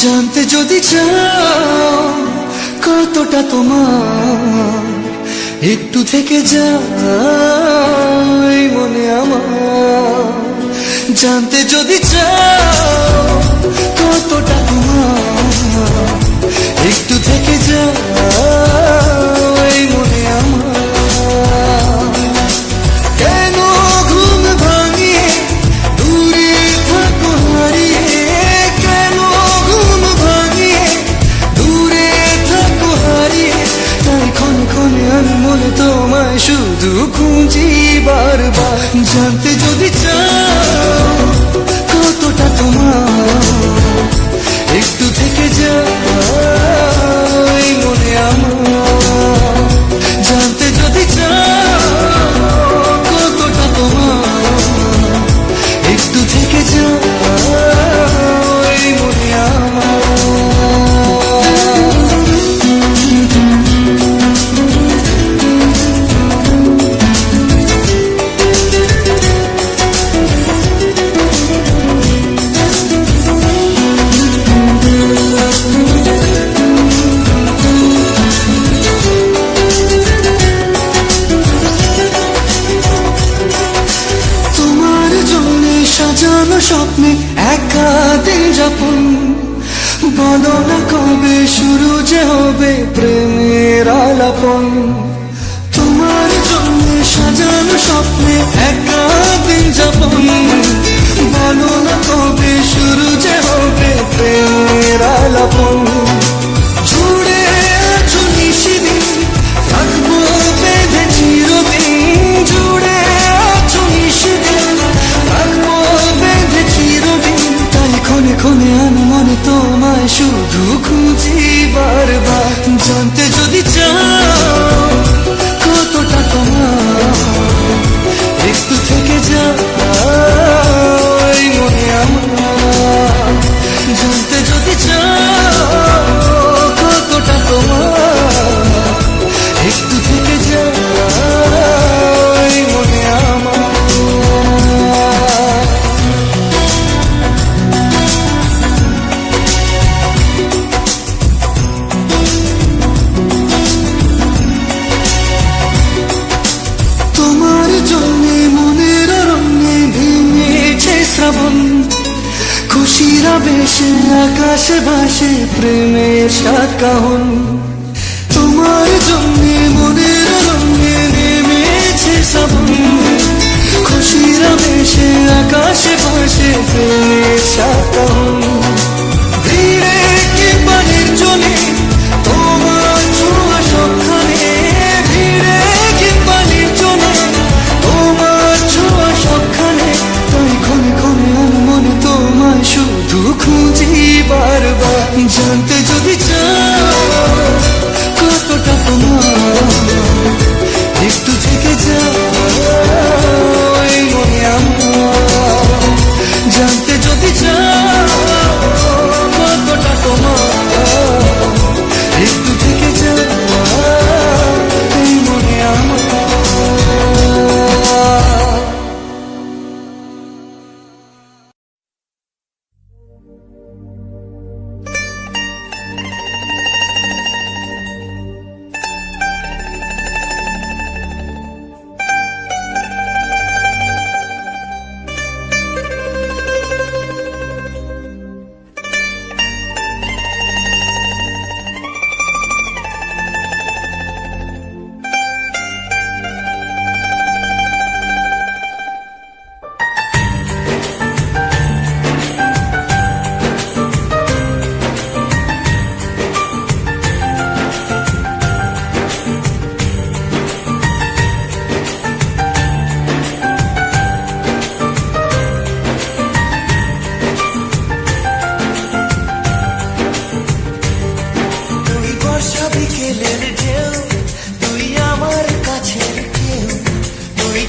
জানতে যদি চাও কতটা তোমার, একটু থেকে যাই মনে আমার। জানতে যদি চাও কতটা তোমার, একটু থেকে যাই মনে আমার। কেন ঘুম ভাঙিয়ে দূরে থাকো হারিয়ে, কেন ঘুম ভাঙিয়ে দূরে থাকো হারিয়ে, তাই ক্ষণে ক্ষণে আমি মনে তোমায় শুধু খুঁজি বারবার। জানতে যদি চাও কতটা তোমার, একটু থেকে যাই মনে আমার। জানতে যদি চাও কতটা তোমার, একটু থেকে যাই মনে আমার। সাজানো স্বপ্নে একা দিন যাপন, বলো না কবে শুরু যে হবে প্রেমের আলাপন। তোমার জন্য সাজানো স্বপ্নে একা দিন যাপন, বলো না কবে শুরু যে হবে প্রেমের আলাপন। জুড়ে আছো নিশিদিন, থাকবো বেঁধে চিরদিন। জুড়ে আছো নিশিদিন, থাকবো বেঁধে চিরদিন। তাই ক্ষণে ক্ষণে আমি মনে তোমায় শুধু খুঁজি বারবার। জানতে যদি চাও কতটা তোমার, একটু থেকে যাই মনে আমার। জানতে যদি চাও কতটা তোমার, একটু থেকে যাই মনে আমার। তোমার জন্যে মনের রঙে ভেঙেছে শ্রাবণ, খুশির আবেশে আকাশে ভাসে প্রেমের সাতকাহন। তোমার জন্যে মনের রঙে নেমেছে শ্রাবণ, খুশির আবেশে আকাশে ভাসে প্রেমের সাতকাহন। ভিড়ে কিংবা নির্জনে তোমার ছোঁয়া সবখানে, ভিড়ে কিংবা নির্জনে তোমার ছোঁয়া সবখানে। তাই ক্ষণে ক্ষণে আমি মনে তোমায় শুধু খুঁজি বারবার। জানতে যদি চাও কতটা তোমার, একটু থেকে যাই মনে আমার। জানতে যদি চাও কতটা তোমার, একটু থেকে যাই মনে আমার।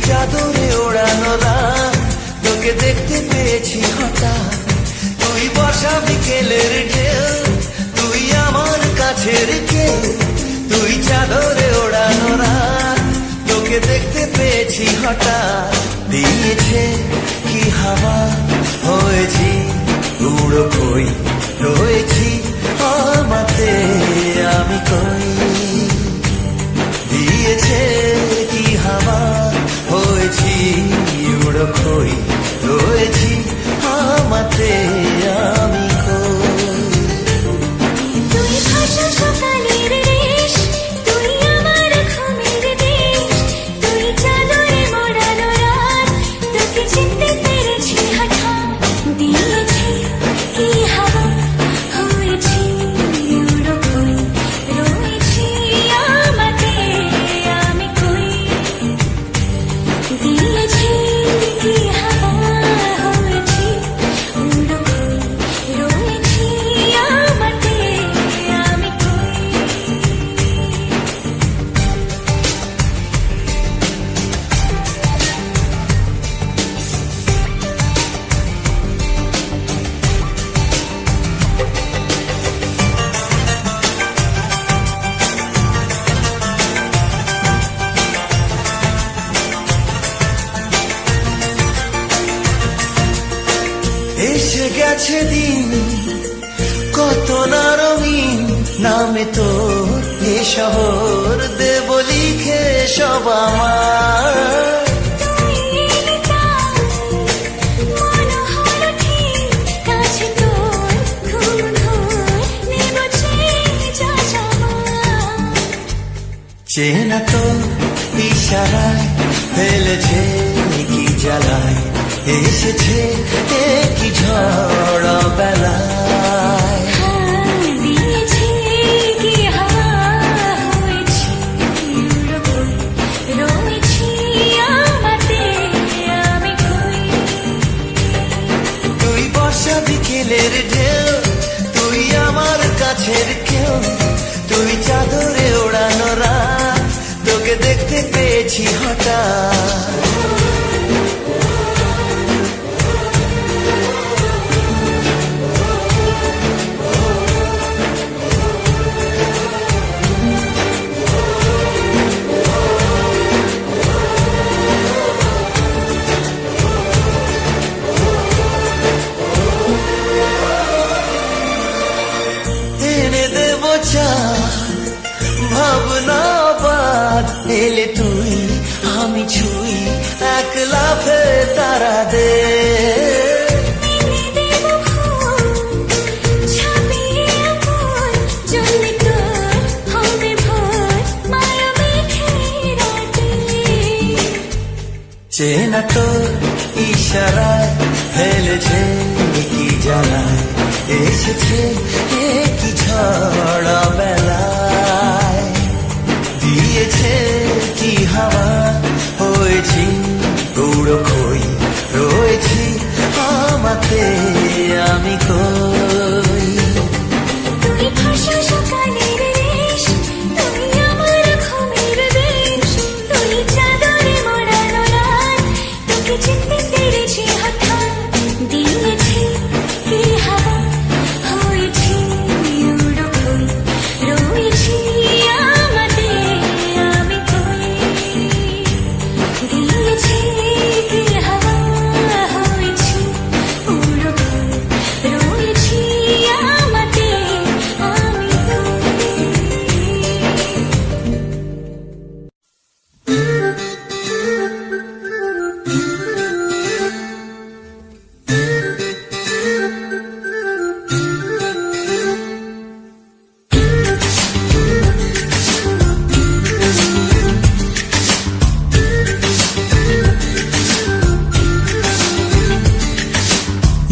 চাদরে ওড়ানো রাত তোকে দেখতে পেয়েছি হঠাৎ। তুই বর্ষা বিকেলের ঢেউ, তুই আমার কাছের কেউ। তুই চাদরে ওড়ানো রাত তোকে দেখতে পেয়েছি হঠাৎ। দিয়েছে কি হাওয়া, হয়েছি উড়ো কই রয়েছি কই রয়েছি আমাতে আমি কই। তুই ভাষা সকালের রেশ, তুই আমার ঘুমের দেশ, তুই চাদরে মোড়ানো রাত, তোকে চিনতে পেরেছি হঠাৎ। দিয়েছি কি হাওয়া, হয়েছি উড়ো কই, রয়েছি আমাতে আমি কই। দিয়েছি কি হাওয়া, হয়েছি উড়ো কই, রয়েছি আমাতে আমি কই। এসে গেছে দিন কত না রঙিন, নামে তোর এ শহর দেব লিখে সব আমার। তুই এলি তাই মনোহর ঠিক, কাছে তোর ঘুম ঘুর নেব চেয়ে যা যাওয়ার। চেনা তো ইশারায় ফেলেছে কি জ্বালায়, এসেছে কি ঝড় বেলায়। দিয়েছি কি হাওয়া, হয়েছি উড়ো কই, রয়েছি আমাতে আমি কই। তুই বর্ষা বিকেলের ঢেউ, তুই আমার কাছের কেউ, তুই চাদরে ওড়ানো রাত, তোকে দেখতে পেয়েছি হঠাৎ। এনে দেব চা ভাবনা বাদ, এলে তুই আমি ছুই এক লাফে তারা দে। এনে দেব ফুল, ছাপিয়ে ফুল, জ্বলবে তোর হবে ভোর, মায়া মেঘে রাতে। চেনা তোর ইশারায় ফেলেছে কি জ্বালায়, এসেছে কি ঝড় বেলায়। দিয়েছে কি হাওয়া, হয়েছি উড়ো কই, রয়েছি আমাতে আমি কই। তুই ভাষা সকালের রেশ, তুই আমার ঘুমের দেশ, তুই চাদরে মোড়ানো রাত, তোকে চিনতে পেরেছি হঠাৎ। দিয়েছি কি হাওয়া, হয়েছি উড়ো কই, রয়েছি আমাতে আমি কই। দিয়েছি কি হাওয়া, হয়েছি উড়ো কই, রয়েছি আমাতে আমি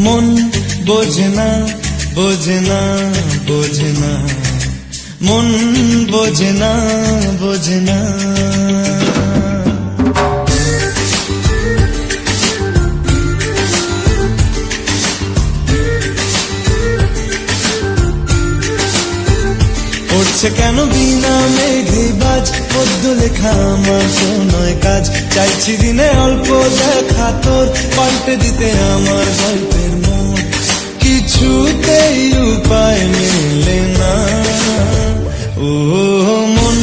মন বোঝে না বোঝে না বোঝে না, মন বোঝে না বোঝে না। পড়ছে কেন বিনা মেঘে বাজ, পদ্য লেখা আমার তো নয় কাজ। চাইছি দিনে অল্প দেখা তোর, পাল্টে দিতে আমার গল্পের মোড়। কিছুতেই উপায় মেলে না, ও মন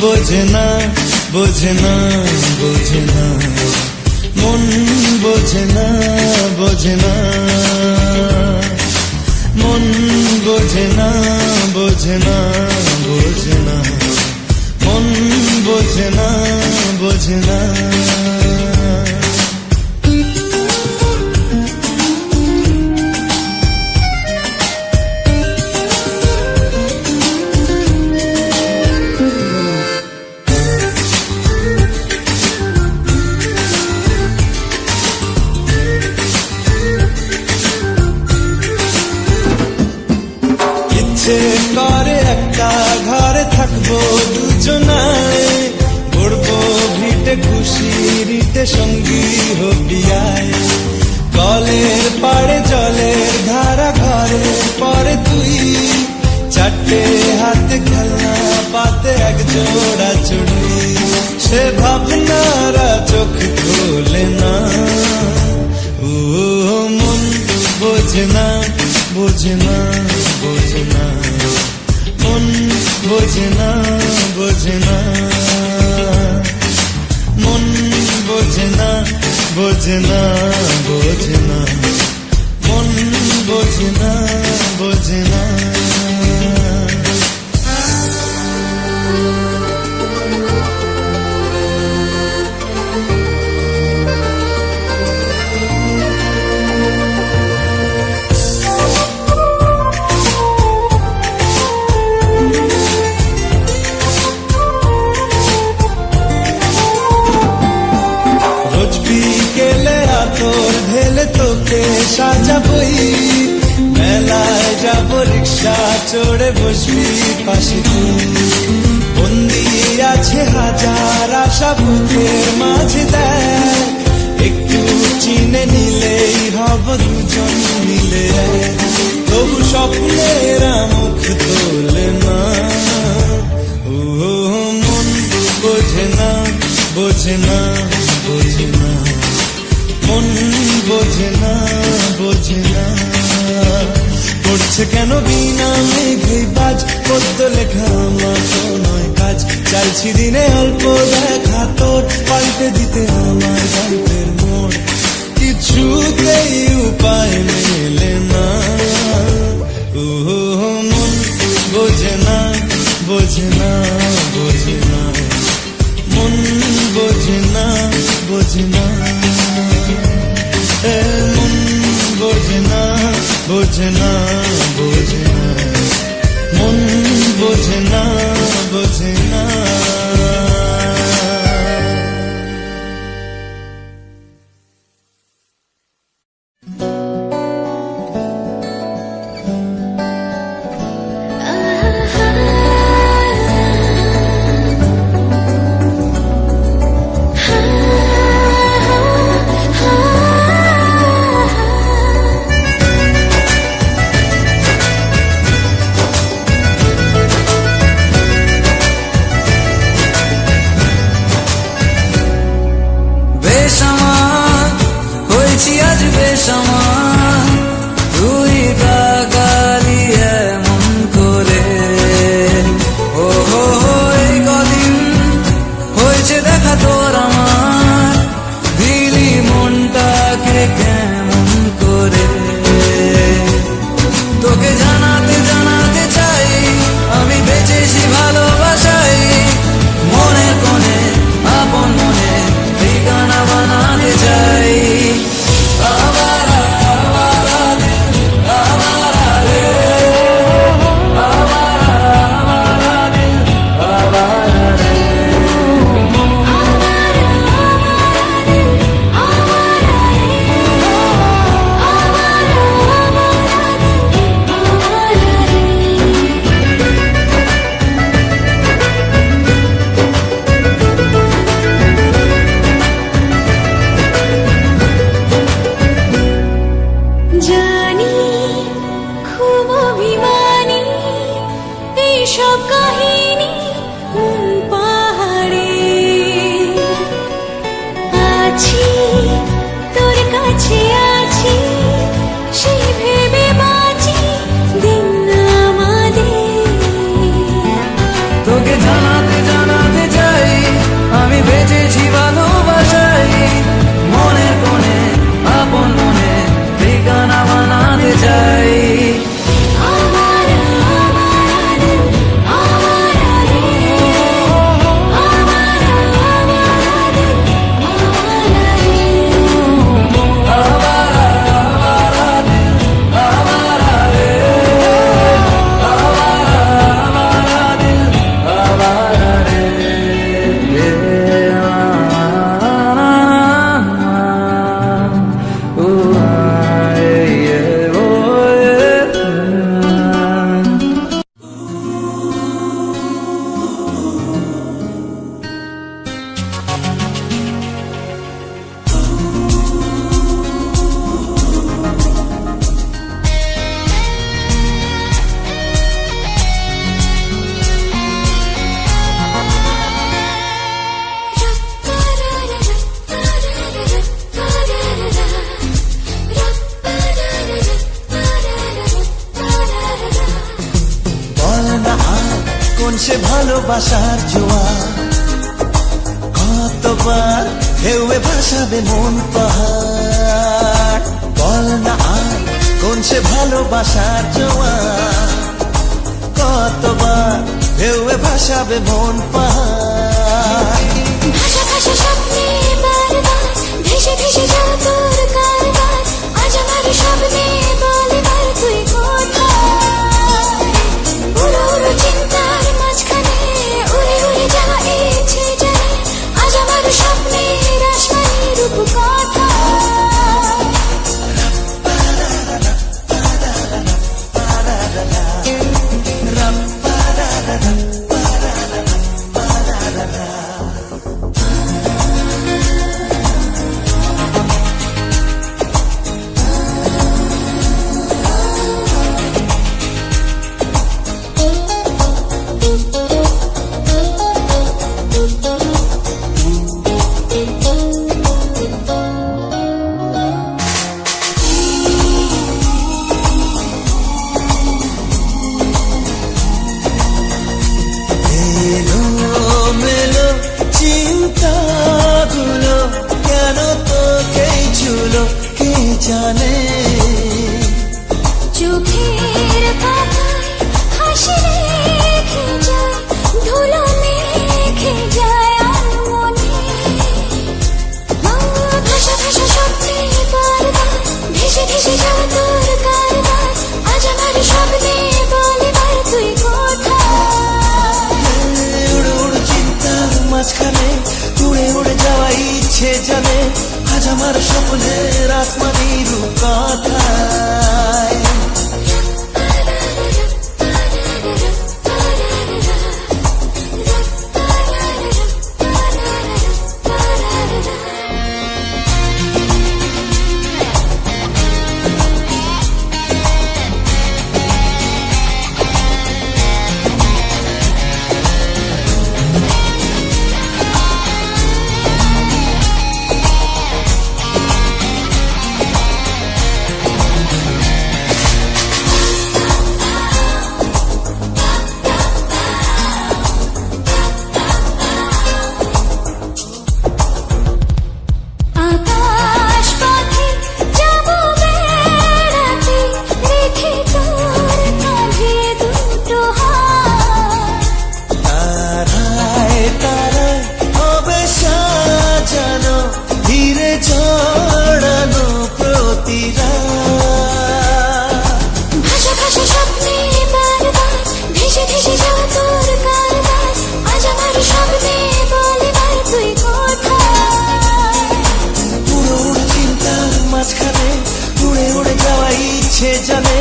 বোঝে না বোঝে না বোঝে না, মন বোঝে না বোঝে না, মন বোঝে না বোঝে না বোঝে না, মন বোঝে না বোঝে না। উঠবো দুজনায়, গড়বো ভিটে খুশির ইটে, সঙ্গী হবি আয়। কলের পাড়ে জলের ধারা, ঘরে পরে তুই, চারটে হাতে খেলনা পাতে এক জোড়া চুড়ি। সে ভাবনারা চোখ খোলে না, ও মন বোঝে না, বোঝে না, বোঝে না, মন বোঝে না, বোঝে না, মন বোঝে না, বোঝে না, বোঝে না, মন বোঝে না, বোঝে না। রোজ বিকেলে আতর ঢেলে তোকে সাজাবই, মেলায় যাব রিক্সা চড়ে বসবি পাশে তুই। বন্দি আছে হাজার আশা বুকের মাঝে, দেখ একটু চিনে নিলেই হব দুজন মিলে এক। তবু স্বপ্নেরা মুখ তোলে না, ও মন বোঝে না, বোঝে না, বোঝে না, মন বোঝে না, বোঝে না। করছে কেন বিনা মেঘে বাজ, পদ্য লেখা আমার তো নয় কাজ। চাইছি দিনে অল্প দেখা তোর, পাল্টে দিতে আমার গল্পের মোড়। কিছুতেই উপায় মেলে না, ও মন বোঝে না, বোঝে না, বোঝে না, মন বোঝে না, বোঝে না, মন বোঝে না, বোঝে না, বোঝে না, মন বোঝে না, বোঝে না। বেসামাল হয়েছি আজ বেসামাল, তুই তাকালি এমন করে। ও হো হো, এই কদিন হয়েছে দেখা তোর আমার, দিলি মনটাকে কেমন করে। তোকে জানাতে জানাতে চাই, আমি বেঁচেছি ভালোবাসাই। মনে কোণে আপন মনে ঠিকানা বানাতে চাই। আবার ভালোবাসার জোয়ার, কতবার ঢেউয়ে ভাসাবে মন পাহাড়। বল না আর কোন সে ভালোবাসার জোয়ার, কতবার ঢেউয়ে ভাসাবে মন পাহাড়। ভাষা ভাষা স্বপ্নে বারবার ভেসে ভেসে যাও তোর কারবার, আজ আমার স্বপ্নে বল এবার তুই কোথায়? উড়ো উড়ো চিন্তার মাঝখানে উড়ে উড়ে যাওয়া ইচ্ছে জানে, আজ আমার স্বপ্নের আসমানি রূপ কোথায়? এলোমেলো চিন্তাগুলো কেন তোকেই ছুলো কে জানে। চোখের পাতায় হাসি রেখে যায়, ধুলো মেখে যায় আনমনে। ভাষা ভাষা স্বপ্নে বারবার ভেসে ভেসে যাওয়া তোর কারবার, আজ আমার স্বপ্নে বল এবার তুই কোথায়? উড়ে উড়ে চিন্তার মাঝখানে উড়ে উড়ে যাওয়া ইচ্ছে জানে, আজ আমার স্বপ্নের আসমানি রূপ কথায়। আকাশ পথে যাবো বেড়াতে, রেখে তোর কাঁধে দুটো হাত। তারায় তারায় হবে সাজানো ধীরে জড়ানো প্রতিরা। ভাষা ভাষা স্বপ্নে বারবার ভেসে ভেসে যাওয়া তোর কারবার, আজ আমার স্বপ্নে বল এবার তুই কোথায়? উড়ো উড়ো চিন্তার মাঝখানে উড়ে উড়ে যাওয়া ইচ্ছে জানে,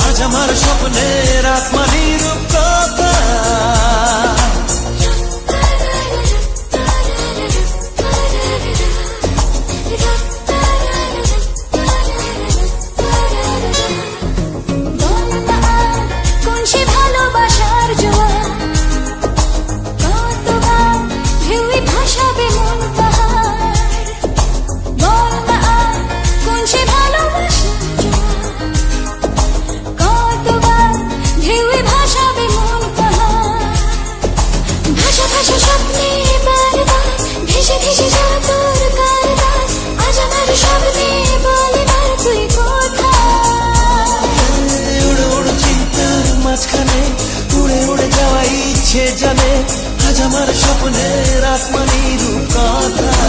আজ আমার স্বপ্নের আসমানি রূপ কথা। বল না আর কোন সে ভালোবাসার জোয়ার, কতবার ঢেউয়ে ভাসাবে মন পাহাড়। বল না আর কোন সে ভালোবাসার জোয়ার, কতবার ঢেউয়ে ভাসাবে মন পাহাড়। ভাষা ভাষা স্বপ্নে বারবার ভেসে ভেসে যাওয়া তোর কারবার, আজ আমার স্বপ্নে বল এবার তুই কোথায়? উড়ো উড়ো চিন্তার মাঝখানে উড়ে উড়ে যাওয়া ইচ্ছে জানে, আজ আমার স্বপ্নের আসমানি রূপ কথায়।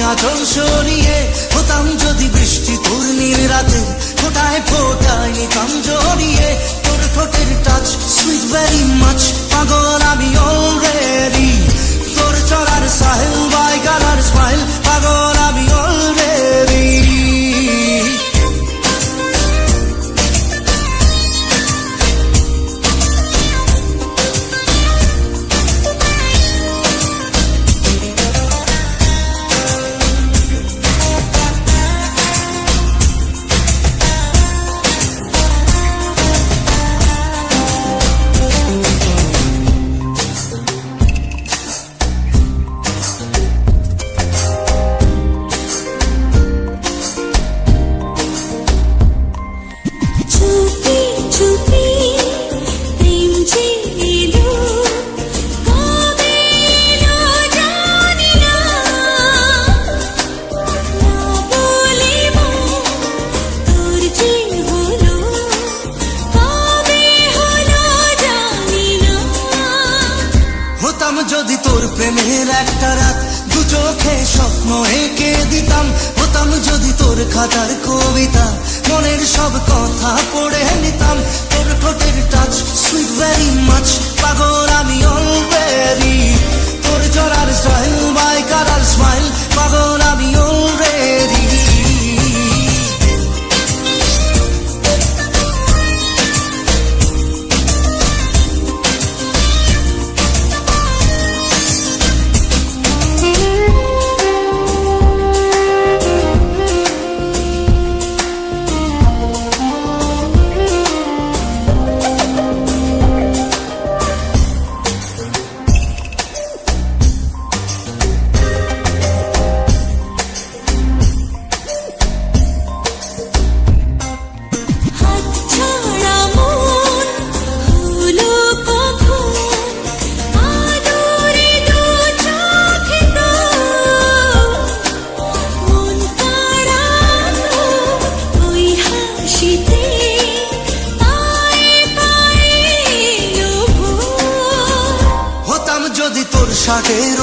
আঁচল সরিয়ে হতাম যদি বৃষ্টি তোর নীল রাতে ফোটায় ফোটায় নিতাম জড়িয়ে তোর ঠোঁটের টাচ সুইট ভেরি মাচ পাগল আমি অলরেডি তোর চলার সাহেল বাই গালার স্মাইল পাগল আমি অলরেডি চুপি চুপি প্রেম যে এলো কবে এলো জানি না না বলিব তোর যে হলো কবে হলো জানি না হতাম যদি তোর প্রেমের একটা রাত দু চোখে স্বপ্ন এঁকে দিতাম হতাম যদি তোর খাতার কবিতা মনের সব কথা পড়ে নিতাম তোর ঠোঁটের টাচ সুইট ভেরি মাচ পাগল আমি অলরেডি তোর জড়ার স্টাইল বাই কালার স্মাইল পাগল আমি অলরেডি হাত ছাড়া মন হলো কখন আদরে দু চোখে তো মন কাড়ানো ওই হাসিতে পায়ে পায়ে লোভ হতাম যদি তোর শাকের